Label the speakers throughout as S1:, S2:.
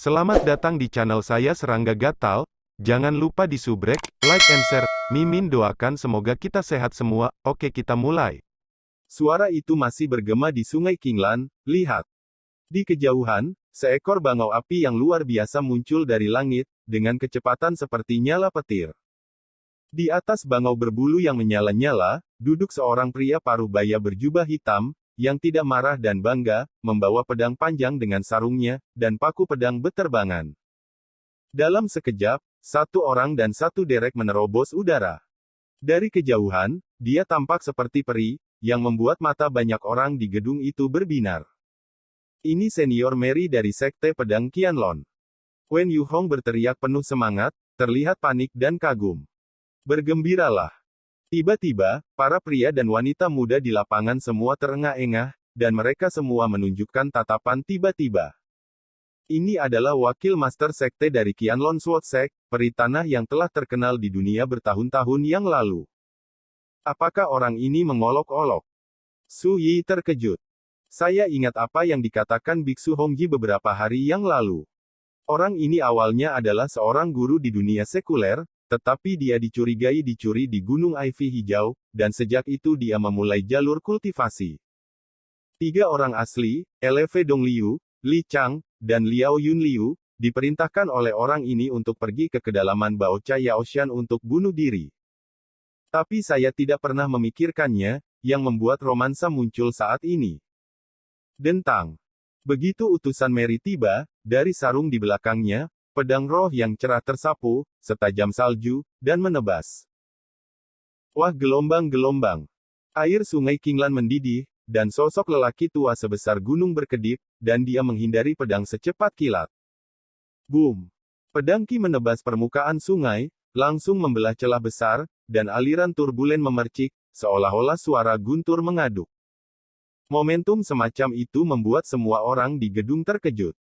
S1: Selamat datang di channel saya Serangga Gatal. Jangan lupa di subrek, like and share. Mimin doakan semoga kita sehat semua. Oke, kita mulai.
S2: Suara itu masih bergema di Sungai Qinglan. Lihat. Di kejauhan, seekor bangau api yang luar biasa muncul dari langit, dengan kecepatan seperti nyala petir. Di atas bangau berbulu yang menyala-nyala, duduk seorang pria paruh baya berjubah hitam, yang tidak marah dan bangga, membawa pedang panjang dengan sarungnya, dan paku pedang beterbangan. Dalam sekejap, satu orang dan satu derek menerobos udara. Dari kejauhan, dia tampak seperti peri, yang membuat mata banyak orang di gedung itu berbinar. Ini senior Mary dari Sekte Pedang Qianlong. Wen Yuhong berteriak penuh semangat, terlihat panik dan kagum. Bergembiralah. Tiba-tiba, para pria dan wanita muda di lapangan semua terengah-engah, dan mereka semua menunjukkan tatapan tiba-tiba. Ini adalah wakil master sekte dari Qianlong Sword Sect, peri tanah yang telah terkenal di dunia bertahun-tahun yang lalu. Apakah orang ini mengolok-olok? Su Yi terkejut. Saya ingat apa yang dikatakan Biksu Hongji beberapa hari yang lalu. Orang ini awalnya adalah seorang guru di dunia sekuler, tetapi dia dicurigai dicuri di Gunung Ivy Hijau, dan sejak itu dia memulai jalur kultivasi. 3 orang asli, Eleve Dong Liu, Li Chang, dan Liao Yun Liu, diperintahkan oleh orang ini untuk pergi ke kedalaman Baocha Yaoshan untuk bunuh diri. Tapi saya tidak pernah memikirkannya, yang membuat romansa muncul saat ini. Dentang. Begitu utusan Mary tiba, dari sarung di belakangnya, pedang roh yang cerah tersapu, setajam salju, dan menebas. Wah, gelombang-gelombang. Air sungai Qinglan mendidih, dan sosok lelaki tua sebesar gunung berkedip, dan dia menghindari pedang secepat kilat. Boom! Pedang Qi menebas permukaan sungai, langsung membelah celah besar, dan aliran turbulen memercik, seolah-olah suara guntur mengaduk. Momentum semacam itu membuat semua orang di gedung terkejut.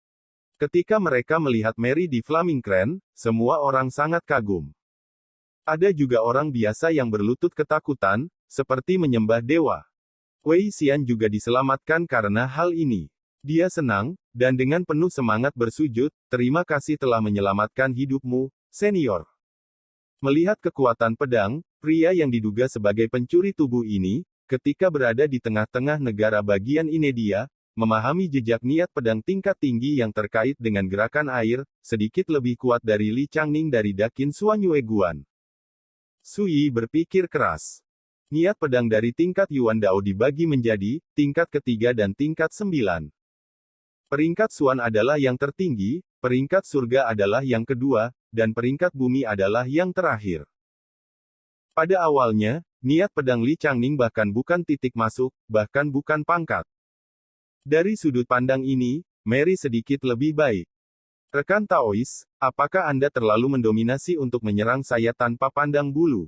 S2: Ketika mereka melihat Mary di Flaming Crane, semua orang sangat kagum. Ada juga orang biasa yang berlutut ketakutan, seperti menyembah dewa. Wei Xian juga diselamatkan karena hal ini. Dia senang, dan dengan penuh semangat bersujud, terima kasih telah menyelamatkan hidupmu, senior. Melihat kekuatan pedang, pria yang diduga sebagai pencuri tubuh ini, ketika berada di tengah-tengah negara bagian Inedia, memahami jejak niat pedang tingkat tinggi yang terkait dengan gerakan air, sedikit lebih kuat dari Li Changning dari Dakin Suanyue Guan. Su Yi berpikir keras. Niat pedang dari tingkat Yuan Dao dibagi menjadi, tingkat ketiga dan tingkat 9. Peringkat Suan adalah yang tertinggi, peringkat surga adalah yang kedua, dan peringkat bumi adalah yang terakhir. Pada awalnya, niat pedang Li Changning bahkan bukan titik masuk, bahkan bukan pangkat. Dari sudut pandang ini, Mary sedikit lebih baik. Rekan Taois, apakah Anda terlalu mendominasi untuk menyerang saya tanpa pandang bulu?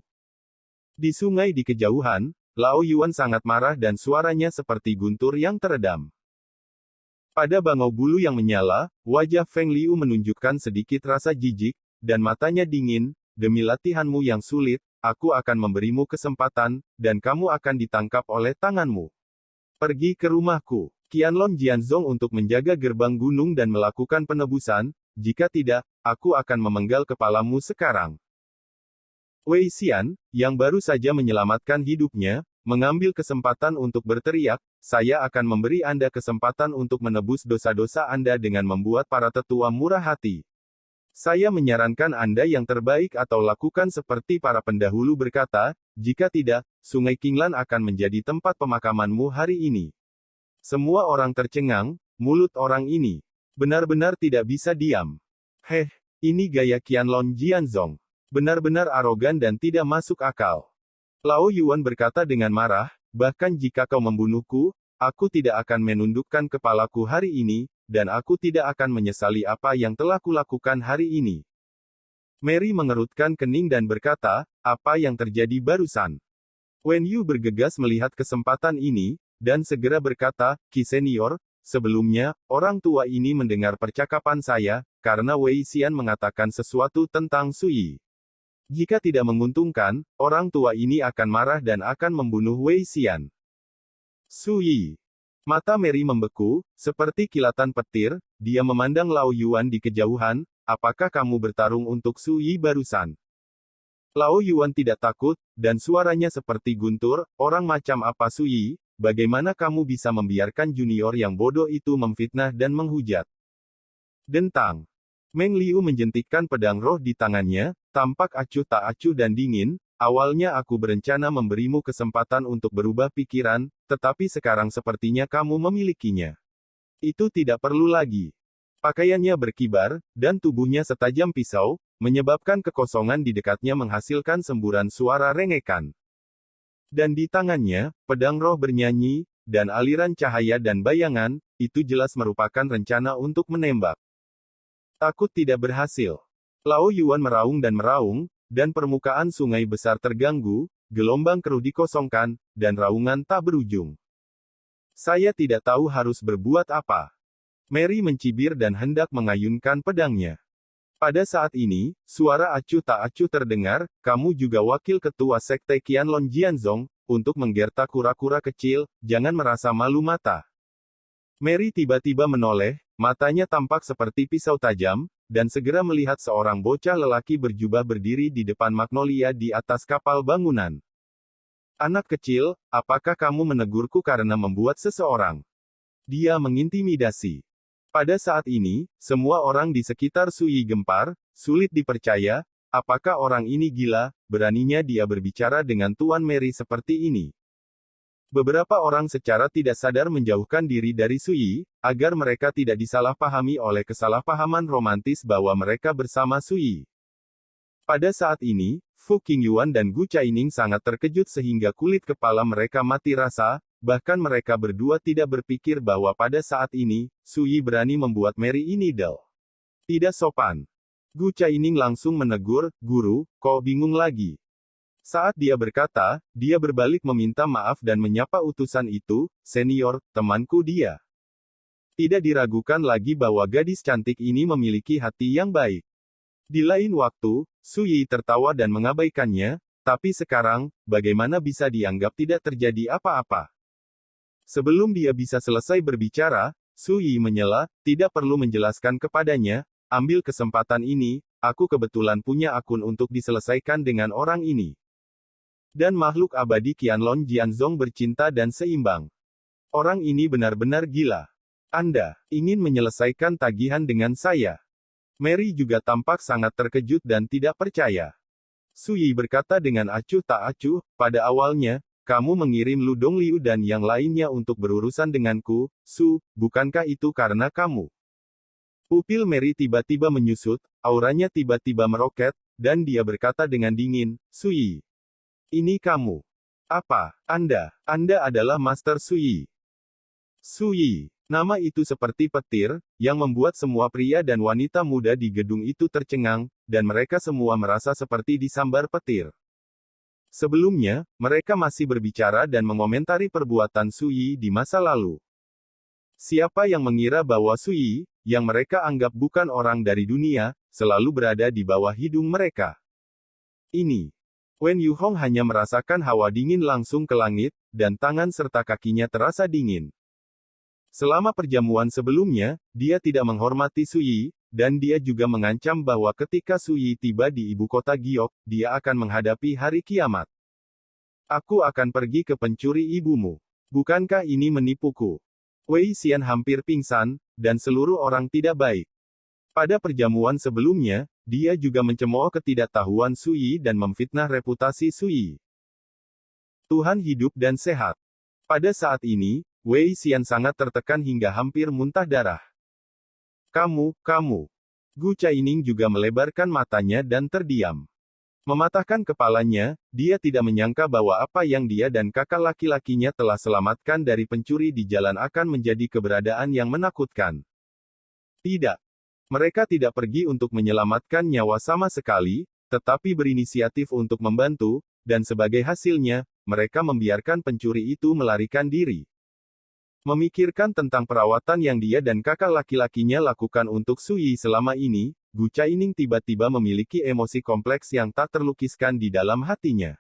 S2: Di sungai di kejauhan, Lao Yuan sangat marah dan suaranya seperti guntur yang teredam. Pada bangau bulu yang menyala, wajah Feng Liu menunjukkan sedikit rasa jijik, dan matanya dingin. Demi latihanmu yang sulit, aku akan memberimu kesempatan, dan kamu akan ditangkap oleh tanganmu. Pergi ke rumahku, Qianlong Jianzong untuk menjaga gerbang gunung dan melakukan penebusan, jika tidak, aku akan memenggal kepalamu sekarang. Wei Xian, yang baru saja menyelamatkan hidupnya, mengambil kesempatan untuk berteriak, saya akan memberi Anda kesempatan untuk menebus dosa-dosa Anda dengan membuat para tetua murah hati. Saya menyarankan Anda yang terbaik atau lakukan seperti para pendahulu berkata, jika tidak, Sungai Qinglan akan menjadi tempat pemakamanmu hari ini. Semua orang tercengang, mulut orang ini benar-benar tidak bisa diam. Heh, ini gaya Qianlong Jianzong. Benar-benar arogan dan tidak masuk akal. Lao Yuan berkata dengan marah, bahkan jika kau membunuhku, aku tidak akan menundukkan kepalaku hari ini, dan aku tidak akan menyesali apa yang telah kulakukan hari ini. Mary mengerutkan kening dan berkata, apa yang terjadi barusan? Wen Yu bergegas melihat kesempatan ini, dan segera berkata, Ki senior, sebelumnya, orang tua ini mendengar percakapan saya, karena Wei Xian mengatakan sesuatu tentang Su Yi. Jika tidak menguntungkan, orang tua ini akan marah dan akan membunuh Wei Xian. Su Yi. Mata Mary membeku, seperti kilatan petir, dia memandang Lao Yuan di kejauhan, apakah kamu bertarung untuk Su Yi barusan? Lao Yuan tidak takut, dan suaranya seperti guntur, orang macam apa Su Yi, bagaimana kamu bisa membiarkan junior yang bodoh itu memfitnah dan menghujat? Dentang. Meng Liu menjentikkan pedang roh di tangannya, tampak acuh tak acuh dan dingin. Awalnya aku berencana memberimu kesempatan untuk berubah pikiran, tetapi sekarang sepertinya kamu memilikinya. Itu tidak perlu lagi. Pakaiannya berkibar, dan tubuhnya setajam pisau, menyebabkan kekosongan di dekatnya menghasilkan semburan suara rengekan. Dan di tangannya, pedang roh bernyanyi, dan aliran cahaya dan bayangan, itu jelas merupakan rencana untuk menembak. Takut tidak berhasil. Lao Yuan meraung, dan permukaan sungai besar terganggu, gelombang keruh dikosongkan, dan raungan tak berujung. Saya tidak tahu harus berbuat apa. Mary mencibir dan hendak mengayunkan pedangnya. Pada saat ini, suara acuh tak acuh terdengar, kamu juga wakil ketua sekte Qianlong Jianzong, untuk menggertak kura-kura kecil, jangan merasa malu mata. Mary tiba-tiba menoleh, matanya tampak seperti pisau tajam, dan segera melihat seorang bocah lelaki berjubah berdiri di depan Magnolia di atas kapal bangunan. Anak kecil, apakah kamu menegurku karena membuat seseorang? Dia mengintimidasi. Pada saat ini, semua orang di sekitar Su Yi gempar, sulit dipercaya, apakah orang ini gila, beraninya dia berbicara dengan Tuan Mary seperti ini. Beberapa orang secara tidak sadar menjauhkan diri dari Su Yi, agar mereka tidak disalahpahami oleh kesalahpahaman romantis bahwa mereka bersama Su Yi. Pada saat ini, Fu Qingyuan dan Gu Chaining sangat terkejut sehingga kulit kepala mereka mati rasa, bahkan mereka berdua tidak berpikir bahwa pada saat ini, Su Yi berani membuat Mary ini idol. Tidak sopan. Gu Chaining langsung menegur, guru, kok bingung lagi? Saat dia berkata, dia berbalik meminta maaf dan menyapa utusan itu, senior, temanku dia. Tidak diragukan lagi bahwa gadis cantik ini memiliki hati yang baik. Di lain waktu, Su Yi tertawa dan mengabaikannya, tapi sekarang, bagaimana bisa dianggap tidak terjadi apa-apa? Sebelum dia bisa selesai berbicara, Su Yi menyela, tidak perlu menjelaskan kepadanya, ambil kesempatan ini, aku kebetulan punya akun untuk diselesaikan dengan orang ini. Dan makhluk abadi Qianlong Jianzong bercinta dan seimbang. Orang ini benar-benar gila. Anda ingin menyelesaikan tagihan dengan saya? Mary juga tampak sangat terkejut dan tidak percaya. Su Yi berkata dengan acuh tak acuh, pada awalnya, kamu mengirim Lu Dongliu dan yang lainnya untuk berurusan denganku, Su, bukankah itu karena kamu? Pupil Mary tiba-tiba menyusut, auranya tiba-tiba meroket, dan dia berkata dengan dingin, Su Yi. Ini kamu. Apa, Anda adalah Master Su Yi. Su Yi. Nama itu seperti petir, yang membuat semua pria dan wanita muda di gedung itu tercengang, dan mereka semua merasa seperti disambar petir. Sebelumnya, mereka masih berbicara dan mengomentari perbuatan Su Yi di masa lalu. Siapa yang mengira bahwa Su Yi, yang mereka anggap bukan orang dari dunia, selalu berada di bawah hidung mereka. Ini. Wen Yuhong hanya merasakan hawa dingin langsung ke langit, dan tangan serta kakinya terasa dingin. Selama perjamuan sebelumnya, dia tidak menghormati Su Yi, dan dia juga mengancam bahwa ketika Su Yi tiba di ibu kota Giok, dia akan menghadapi hari kiamat. Aku akan pergi ke pencuri ibumu. Bukankah ini menipuku? Wei Xian hampir pingsan, dan seluruh orang tidak baik. Pada perjamuan sebelumnya, dia juga mencemooh ketidaktahuan Su Yi dan memfitnah reputasi Su Yi. Tuhan hidup dan sehat. Pada saat ini, Wei Xian sangat tertekan hingga hampir muntah darah. Kamu. Gu Chaining juga melebarkan matanya dan terdiam. Mematahkan kepalanya, dia tidak menyangka bahwa apa yang dia dan kakak laki-lakinya telah selamatkan dari pencuri di jalan akan menjadi keberadaan yang menakutkan. Tidak. Mereka tidak pergi untuk menyelamatkan nyawa sama sekali, tetapi berinisiatif untuk membantu, dan sebagai hasilnya, mereka membiarkan pencuri itu melarikan diri. Memikirkan tentang perawatan yang dia dan kakak laki-lakinya lakukan untuk Su Yi selama ini, Gu Chaining tiba-tiba memiliki emosi kompleks yang tak terlukiskan di dalam hatinya.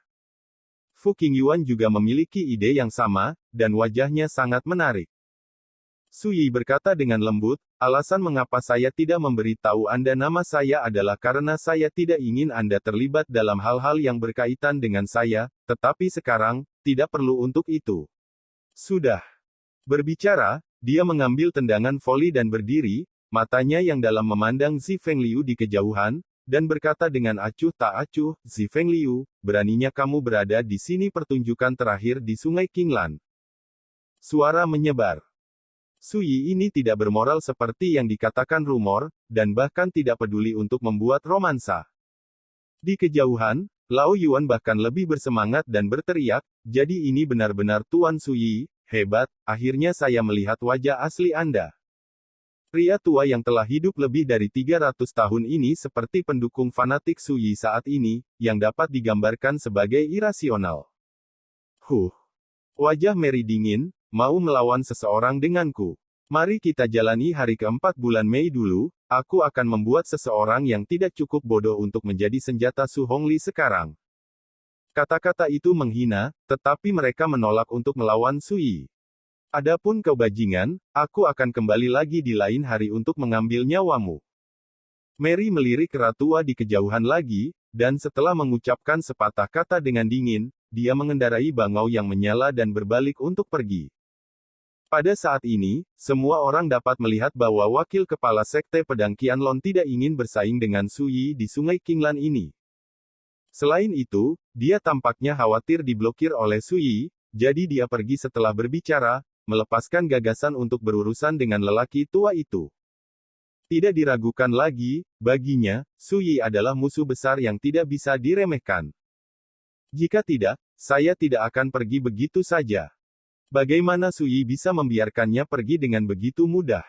S2: Fu Qingyuan juga memiliki ide yang sama, dan wajahnya sangat menarik. Suyi berkata dengan lembut, alasan mengapa saya tidak memberitahu Anda nama saya adalah karena saya tidak ingin Anda terlibat dalam hal-hal yang berkaitan dengan saya, tetapi sekarang, tidak perlu untuk itu. Sudah. Berbicara, dia mengambil tendangan voli dan berdiri, matanya yang dalam memandang Zi Fengliu di kejauhan, dan berkata dengan acuh tak acuh, Zi Fengliu, beraninya kamu berada di sini pertunjukan terakhir di Sungai Qinglan. Suara menyebar. Suyi ini tidak bermoral seperti yang dikatakan rumor, dan bahkan tidak peduli untuk membuat romansa. Di kejauhan, Lao Yuan bahkan lebih bersemangat dan berteriak, jadi ini benar-benar Tuan Suyi, hebat, akhirnya saya melihat wajah asli Anda. Pria tua yang telah hidup lebih dari 300 tahun ini seperti pendukung fanatik Suyi saat ini, yang dapat digambarkan sebagai irasional. Wajah Mary dingin, mau melawan seseorang denganku. Mari kita jalani hari keempat bulan Mei dulu, aku akan membuat seseorang yang tidak cukup bodoh untuk menjadi senjata Su Hongli sekarang. Kata-kata itu menghina, tetapi mereka menolak untuk melawan Suyi. Adapun kau bajingan, aku akan kembali lagi di lain hari untuk mengambil nyawamu. Mary melirik Ratua di kejauhan lagi, dan setelah mengucapkan sepatah kata dengan dingin, dia mengendarai bangau yang menyala dan berbalik untuk pergi. Pada saat ini, semua orang dapat melihat bahwa wakil kepala sekte pedang Qianlong tidak ingin bersaing dengan Suyi di Sungai Qinglan ini. Selain itu, dia tampaknya khawatir diblokir oleh Suyi, jadi dia pergi setelah berbicara, melepaskan gagasan untuk berurusan dengan lelaki tua itu. Tidak diragukan lagi, baginya, Suyi adalah musuh besar yang tidak bisa diremehkan. Jika tidak, saya tidak akan pergi begitu saja. Bagaimana Suyi bisa membiarkannya pergi dengan begitu mudah?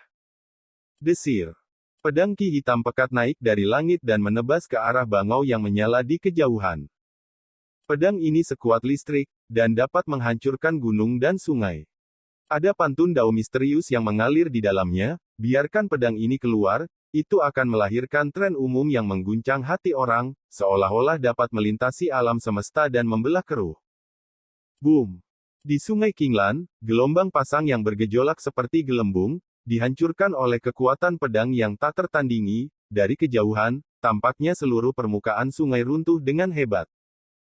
S2: Desir. Pedang Ki hitam pekat naik dari langit dan menebas ke arah bangau yang menyala di kejauhan. Pedang ini sekuat listrik, dan dapat menghancurkan gunung dan sungai. Ada pantun Dao misterius yang mengalir di dalamnya, biarkan pedang ini keluar, itu akan melahirkan tren umum yang mengguncang hati orang, seolah-olah dapat melintasi alam semesta dan membelah keruh. Boom! Di Sungai Qinglan, gelombang pasang yang bergejolak seperti gelembung, dihancurkan oleh kekuatan pedang yang tak tertandingi, dari kejauhan, tampaknya seluruh permukaan sungai runtuh dengan hebat.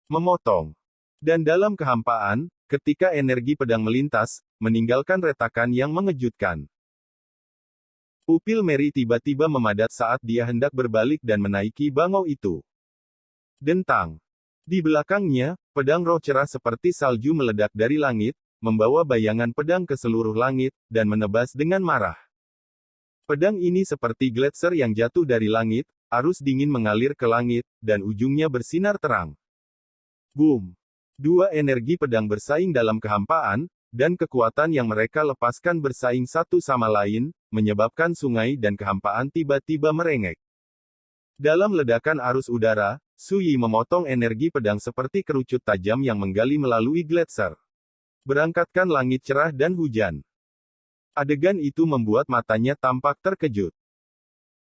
S2: Memotong. Dan dalam kehampaan, ketika energi pedang melintas, meninggalkan retakan yang mengejutkan. Pupil Mary tiba-tiba memadat saat dia hendak berbalik dan menaiki bangau itu. Dentang. Di belakangnya, pedang roh cerah seperti salju meledak dari langit, membawa bayangan pedang ke seluruh langit, dan menebas dengan marah. Pedang ini seperti gletser yang jatuh dari langit, arus dingin mengalir ke langit, dan ujungnya bersinar terang. Boom! Dua energi pedang bersaing dalam kehampaan, dan kekuatan yang mereka lepaskan bersaing satu sama lain, menyebabkan sungai dan kehampaan tiba-tiba merengek. Dalam ledakan arus udara, Suyi memotong energi pedang seperti kerucut tajam yang menggali melalui gletser. Berangkatkan langit cerah dan hujan. Adegan itu membuat matanya tampak terkejut.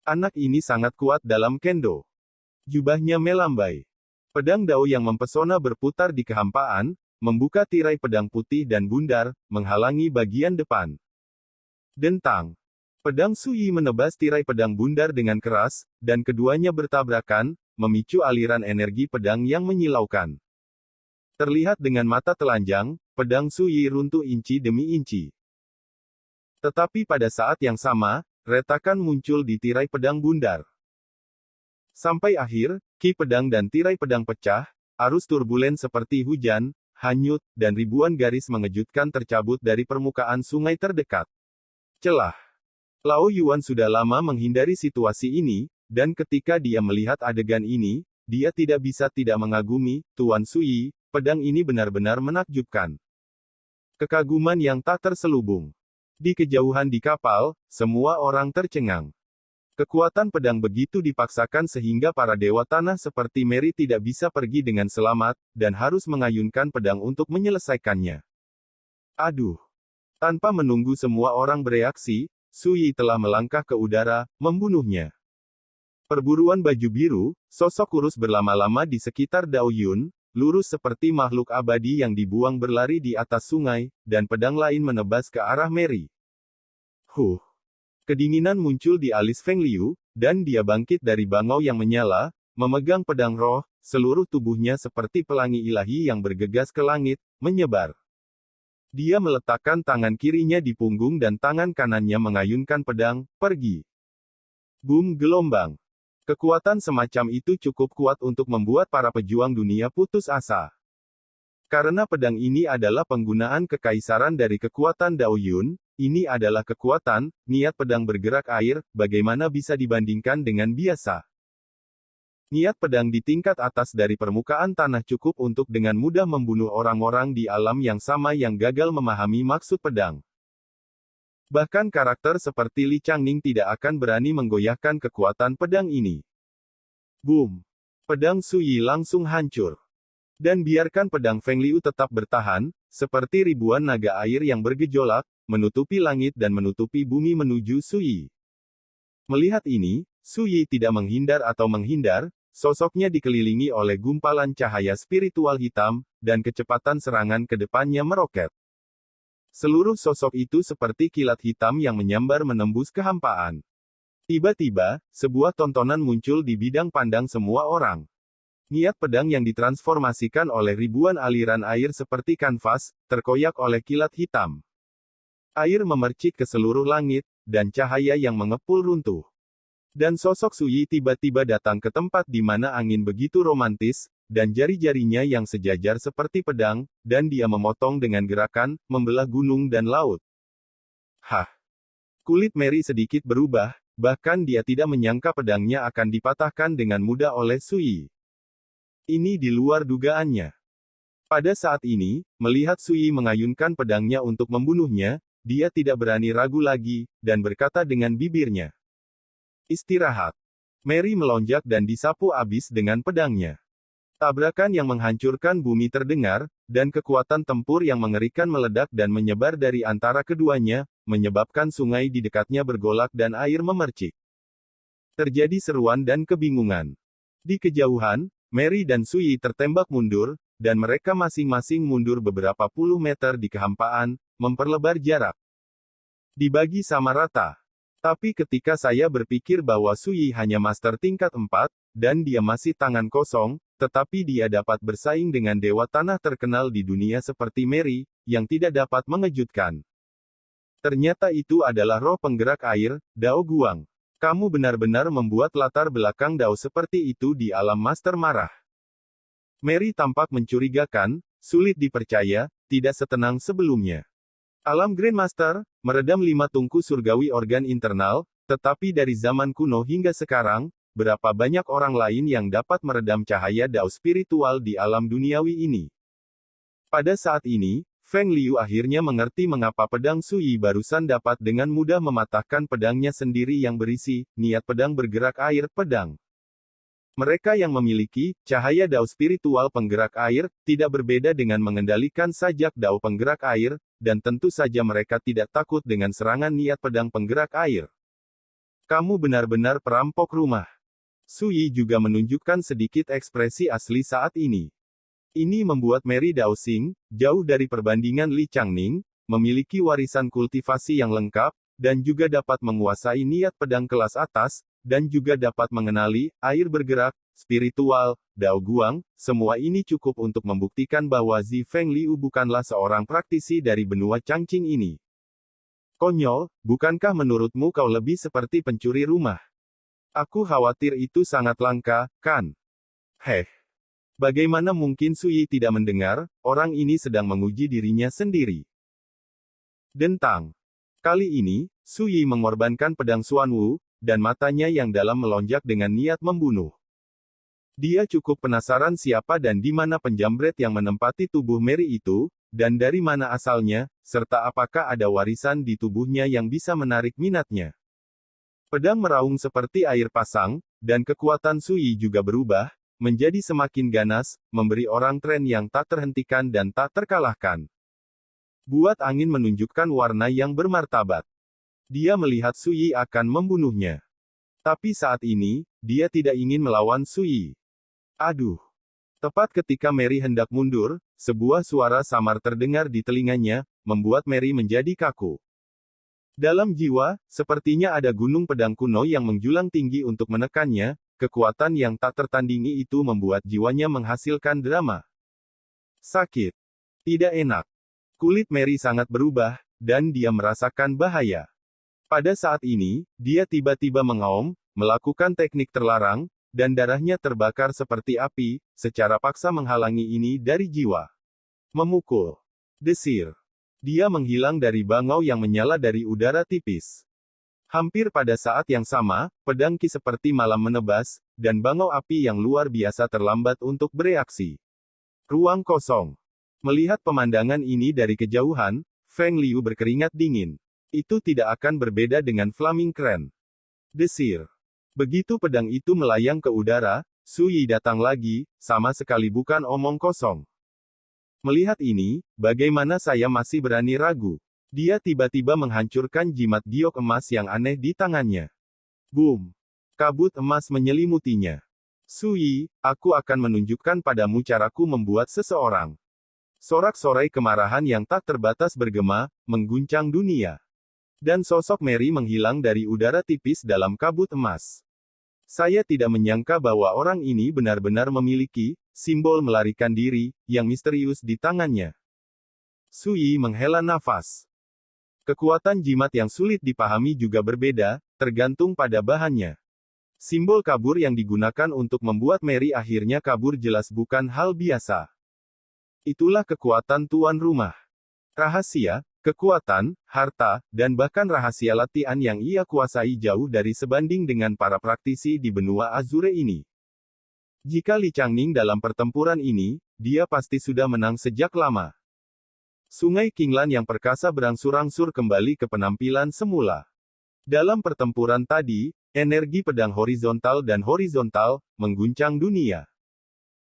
S2: Anak ini sangat kuat dalam kendo. Jubahnya melambai. Pedang Dao yang mempesona berputar di kehampaan, membuka tirai pedang putih dan bundar, menghalangi bagian depan. Dentang. Pedang Suyi menebas tirai pedang bundar dengan keras, dan keduanya bertabrakan, memicu aliran energi pedang yang menyilaukan. Terlihat dengan mata telanjang, pedang Suyi runtuh inci demi inci. Tetapi pada saat yang sama, retakan muncul di tirai pedang bundar. Sampai akhir, ki pedang dan tirai pedang pecah, arus turbulen seperti hujan, hanyut, dan ribuan garis mengejutkan tercabut dari permukaan sungai terdekat. Celah. Lao Yuan sudah lama menghindari situasi ini, dan ketika dia melihat adegan ini, dia tidak bisa tidak mengagumi, Tuan Suyi, pedang ini benar-benar menakjubkan. Kekaguman yang tak terselubung. Di kejauhan di kapal, semua orang tercengang. Kekuatan pedang begitu dipaksakan sehingga para dewa tanah seperti Mary tidak bisa pergi dengan selamat, dan harus mengayunkan pedang untuk menyelesaikannya. Aduh! Tanpa menunggu semua orang bereaksi, Suyi telah melangkah ke udara, membunuhnya. Perburuan baju biru, sosok kurus berlama-lama di sekitar Dao Yun, lurus seperti makhluk abadi yang dibuang berlari di atas sungai, dan pedang lain menebas ke arah Mary. Huh. Kedinginan muncul di alis Feng Liu, dan dia bangkit dari bangau yang menyala, memegang pedang roh, seluruh tubuhnya seperti pelangi ilahi yang bergegas ke langit, menyebar. Dia meletakkan tangan kirinya di punggung dan tangan kanannya mengayunkan pedang, pergi. Boom gelombang. Kekuatan semacam itu cukup kuat untuk membuat para pejuang dunia putus asa. Karena pedang ini adalah penggunaan kekaisaran dari kekuatan Dao Yun, ini adalah kekuatan, niat pedang bergerak air, bagaimana bisa dibandingkan dengan biasa. Niat pedang di tingkat atas dari permukaan tanah cukup untuk dengan mudah membunuh orang-orang di alam yang sama yang gagal memahami maksud pedang. Bahkan karakter seperti Li Changning tidak akan berani menggoyahkan kekuatan pedang ini. Boom! Pedang Su Yi langsung hancur. Dan biarkan pedang Feng Liu tetap bertahan, seperti ribuan naga air yang bergejolak, menutupi langit dan menutupi bumi menuju Su Yi. Melihat ini, Su Yi tidak menghindar atau menghindar, sosoknya dikelilingi oleh gumpalan cahaya spiritual hitam, dan kecepatan serangan ke depannya meroket. Seluruh sosok itu seperti kilat hitam yang menyambar menembus kehampaan. Tiba-tiba, sebuah tontonan muncul di bidang pandang semua orang. Niat pedang yang ditransformasikan oleh ribuan aliran air seperti kanvas, terkoyak oleh kilat hitam. Air memercik ke seluruh langit, dan cahaya yang mengepul runtuh. Dan sosok Su Yi tiba-tiba datang ke tempat di mana angin begitu romantis, dan jari-jarinya yang sejajar seperti pedang, dan dia memotong dengan gerakan, membelah gunung dan laut. Hah! Kulit Mary sedikit berubah, bahkan dia tidak menyangka pedangnya akan dipatahkan dengan mudah oleh Su Yi. Ini di luar dugaannya. Pada saat ini, melihat Su Yi mengayunkan pedangnya untuk membunuhnya, dia tidak berani ragu lagi, dan berkata dengan bibirnya. Istirahat. Mary melonjak dan disapu abis dengan pedangnya. Tabrakan yang menghancurkan bumi terdengar, dan kekuatan tempur yang mengerikan meledak dan menyebar dari antara keduanya, menyebabkan sungai di dekatnya bergolak dan air memercik. Terjadi seruan dan kebingungan. Di kejauhan, Mary dan Su Yi tertembak mundur, dan mereka masing-masing mundur beberapa puluh meter di kehampaan, memperlebar jarak. Dibagi sama rata. Tapi ketika saya berpikir bahwa Su Yi hanya master tingkat 4, dan dia masih tangan kosong, tetapi dia dapat bersaing dengan dewa tanah terkenal di dunia seperti Mary, yang tidak dapat mengejutkan. Ternyata itu adalah roh penggerak air, Dao Guang. Kamu benar-benar membuat latar belakang Dao seperti itu di alam master marah. Mary tampak mencurigakan, sulit dipercaya, tidak setenang sebelumnya. Alam Grandmaster, meredam 5 tungku surgawi organ internal, tetapi dari zaman kuno hingga sekarang, berapa banyak orang lain yang dapat meredam cahaya Dao spiritual di alam duniawi ini. Pada saat ini, Feng Liu akhirnya mengerti mengapa pedang Su Yi barusan dapat dengan mudah mematahkan pedangnya sendiri yang berisi, niat pedang bergerak air, pedang. Mereka yang memiliki cahaya Dao spiritual penggerak air, tidak berbeda dengan mengendalikan sajak Dao penggerak air, dan tentu saja mereka tidak takut dengan serangan niat pedang penggerak air. Kamu benar-benar perampok rumah. Su Yi juga menunjukkan sedikit ekspresi asli saat ini. Ini membuat Mary Dao Xing, jauh dari perbandingan Li Changning, memiliki warisan kultivasi yang lengkap, dan juga dapat menguasai niat pedang kelas atas, dan juga dapat mengenali air bergerak, spiritual, Dao Guang. Semua ini cukup untuk membuktikan bahwa Zi Feng Liu bukanlah seorang praktisi dari benua Changqing ini. Konyol, bukankah menurutmu kau lebih seperti pencuri rumah? Aku khawatir itu sangat langka, kan? Heh. Bagaimana mungkin Su Yi tidak mendengar, orang ini sedang menguji dirinya sendiri. Dentang. Kali ini, Su Yi mengorbankan pedang Xuan Wu, dan matanya yang dalam melonjak dengan niat membunuh. Dia cukup penasaran siapa dan di mana penjambret yang menempati tubuh Mary itu, dan dari mana asalnya, serta apakah ada warisan di tubuhnya yang bisa menarik minatnya. Pedang meraung seperti air pasang, dan kekuatan Su Yi juga berubah, menjadi semakin ganas, memberi orang tren yang tak terhentikan dan tak terkalahkan. Buat angin menunjukkan warna yang bermartabat. Dia melihat Su Yi akan membunuhnya. Tapi saat ini, dia tidak ingin melawan Su Yi. Aduh. Tepat ketika Mary hendak mundur, sebuah suara samar terdengar di telinganya, membuat Mary menjadi kaku. Dalam jiwa, sepertinya ada gunung pedang kuno yang menjulang tinggi untuk menekannya, kekuatan yang tak tertandingi itu membuat jiwanya menghasilkan drama. Sakit. Tidak enak. Kulit Mary sangat berubah, dan dia merasakan bahaya. Pada saat ini, dia tiba-tiba mengaum, melakukan teknik terlarang, dan darahnya terbakar seperti api, secara paksa menghalangi ini dari jiwa. Memukul. Desir. Dia menghilang dari bangau yang menyala dari udara tipis. Hampir pada saat yang sama, pedang Qi seperti malam menebas, dan bangau api yang luar biasa terlambat untuk bereaksi. Ruang kosong. Melihat pemandangan ini dari kejauhan, Feng Liu berkeringat dingin. Itu tidak akan berbeda dengan Flaming Crane. Desir. Begitu pedang itu melayang ke udara, Su Yi datang lagi, sama sekali bukan omong kosong. Melihat ini, bagaimana saya masih berani ragu? Dia tiba-tiba menghancurkan jimat giok emas yang aneh di tangannya. Boom! Kabut emas menyelimutinya. Su Yi, aku akan menunjukkan padamu caraku membuat seseorang. Sorak-sorai kemarahan yang tak terbatas bergema, mengguncang dunia. Dan sosok Mary menghilang dari udara tipis dalam kabut emas. Saya tidak menyangka bahwa orang ini benar-benar memiliki simbol melarikan diri yang misterius di tangannya. Su Yi menghela nafas. Kekuatan jimat yang sulit dipahami juga berbeda, tergantung pada bahannya. Simbol kabur yang digunakan untuk membuat Mary akhirnya kabur jelas bukan hal biasa. Itulah kekuatan tuan rumah. Rahasia, kekuatan, harta, dan bahkan rahasia latihan yang ia kuasai jauh dari sebanding dengan para praktisi di benua Azure ini. Jika Li Changning dalam pertempuran ini, dia pasti sudah menang sejak lama. Sungai Qinglan yang perkasa berangsur-angsur kembali ke penampilan semula. Dalam pertempuran tadi, energi pedang horizontal dan horizontal mengguncang dunia.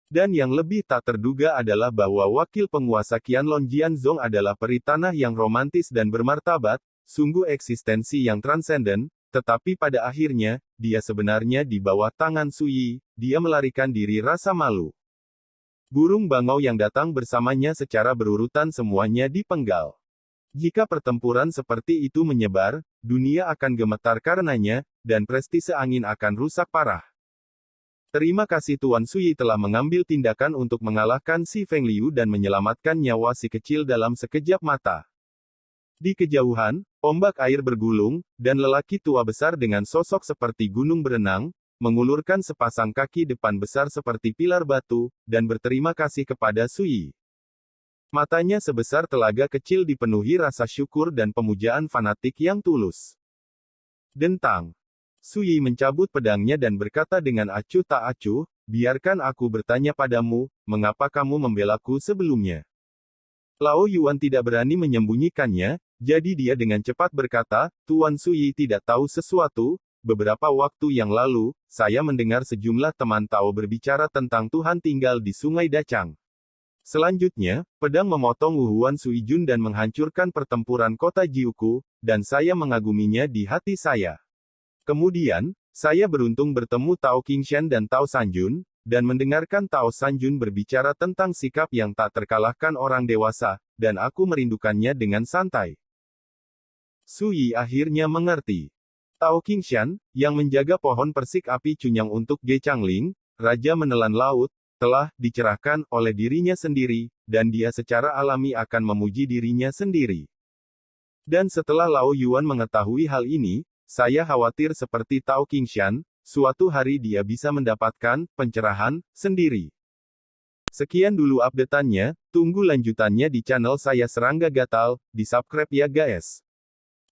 S2: Dan yang lebih tak terduga adalah bahwa wakil penguasa Qianlong Jianzong adalah peri tanah yang romantis dan bermartabat, sungguh eksistensi yang transenden, tetapi pada akhirnya, dia sebenarnya di bawah tangan Su Yi, dia melarikan diri rasa malu. Burung bangau yang datang bersamanya secara berurutan semuanya dipenggal. Jika pertempuran seperti itu menyebar, dunia akan gemetar karenanya, dan prestise angin akan rusak parah. Terima kasih Tuan Su Yi telah mengambil tindakan untuk mengalahkan si Feng Liu dan menyelamatkan nyawa si kecil dalam sekejap mata. Di kejauhan, ombak air bergulung, dan lelaki tua besar dengan sosok seperti gunung berenang, mengulurkan sepasang kaki depan besar seperti pilar batu, dan berterima kasih kepada Su Yi. Matanya sebesar telaga kecil dipenuhi rasa syukur dan pemujaan fanatik yang tulus. Dentang. Su Yi mencabut pedangnya dan berkata dengan acuh tak acuh, biarkan aku bertanya padamu, mengapa kamu membelaku sebelumnya? Lao Yuan tidak berani menyembunyikannya, jadi dia dengan cepat berkata, Tuan Su Yi tidak tahu sesuatu, beberapa waktu yang lalu, saya mendengar sejumlah teman Tao berbicara tentang Tuhan tinggal di Sungai Dacang. Selanjutnya, pedang memotong Wuhuan Suijun dan menghancurkan pertempuran kota Jiuku, dan saya mengaguminya di hati saya. Kemudian, saya beruntung bertemu Tao Qingshan dan Tao Sanjun, dan mendengarkan Tao Sanjun berbicara tentang sikap yang tak terkalahkan orang dewasa, dan aku merindukannya dengan santai. Su Yi akhirnya mengerti. Tao Qingshan, yang menjaga pohon persik api Cunyang untuk Ge Changling, Raja Menelan Laut, telah dicerahkan oleh dirinya sendiri, dan dia secara alami akan memuji dirinya sendiri. Dan setelah Lao Yuan mengetahui hal ini, saya khawatir seperti Tao Qingshan, suatu hari dia bisa mendapatkan pencerahan sendiri. Sekian dulu update-annya, tunggu lanjutannya di channel saya Serangga Gatal, di subscribe ya guys.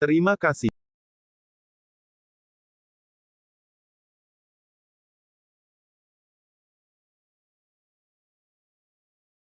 S2: Terima kasih.